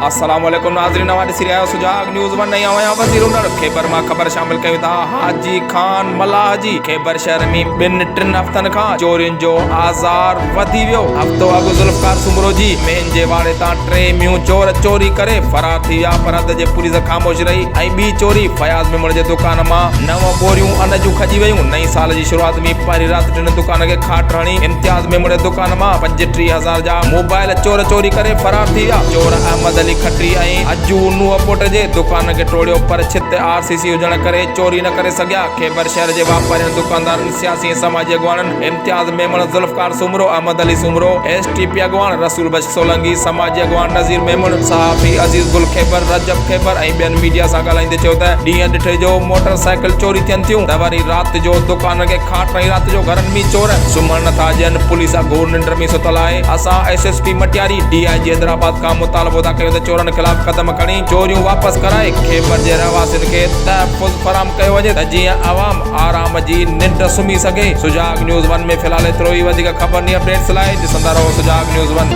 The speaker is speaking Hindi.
अस्सलाम वालेकुम नाज़रीन, हमारे सिरिया सुजाग न्यूज़ वन नहीं आया वज़ीरुल खैबर मां खबर शामिल कयो था। हाजी खान मल्लाह जी खैबर शहर में बिन टिन हफ़्तनि खां चोरियुनि जो आज़ार वधी वियो। हफ़्तो अॻु ज़ुल्फ़कार सुमरो जी मेन जे वाड़े तां 3 म्यू चोर चोरी करे फरार थी विया, पर अध जे पुलिस ख़ामोश रही। ऐं ॿी चोरी फयाज़ मेमण जे दुकान मां 9 बोरियूं अन जूं खजी वयूं। नई साल जी शुरुआत में पहिरीं राति 3 दुकान खे खाट हणी इम्तियाज़ मेमण जे दुकान मां 35,000 जा मोबाइल चोरी करे फरार थी विया। चोर अहमद अली खटरी ऐं अजू नुंहं पुट जे दुकान खे टोड़ियो, पर छित RCC हुजण करे चोरी न करे सघिया। खैबर शहर जे वापारियुनि, दुकानदारनि, सियासी समाजी अॻवाननि इम्तियाज़ मेमण, ज़ुल्फ़कार सुमरो, अहमद अली सुमरो, STP अॻवान रसूल बख्श सोलंकी, समाजी अॻवान नज़ीर मेमण, सहाफ़ी अज़ीज़ गुल खैबर, रजब खैबर ऐं ॿियनि मीडिया सां ॻाल्हाईंदे चयो त ॾींहं ॾिठे जो मोटरसाइकिल चोरी थियनि थियूं त वरी राति जो दुकान खे खाट हणी राति जो घरनि में चोर सुम्हण नथा ॾियनि। पुलिस घोर निंड में सुतल आहे। असां SSP मटियारी DIG हैदराबाद खां मुतालबो था कयूं त चोरनि ख़िलाफ़ क़दम खणी चोरियूं वापसि कराए खैबर जे रहवासियुनि खे तहफ़्फ़ुज़ फराहम कयो वञे त जीअं आवाम आराम जी निंड सुम्ही सघे। सुजाग न्यूज़ वन में फ़िलहाल एतिरो ई। वधीक ख़बरनी अपडेट्स लाइ ॾिसंदा रहो सुजाग न्यूज़ वन।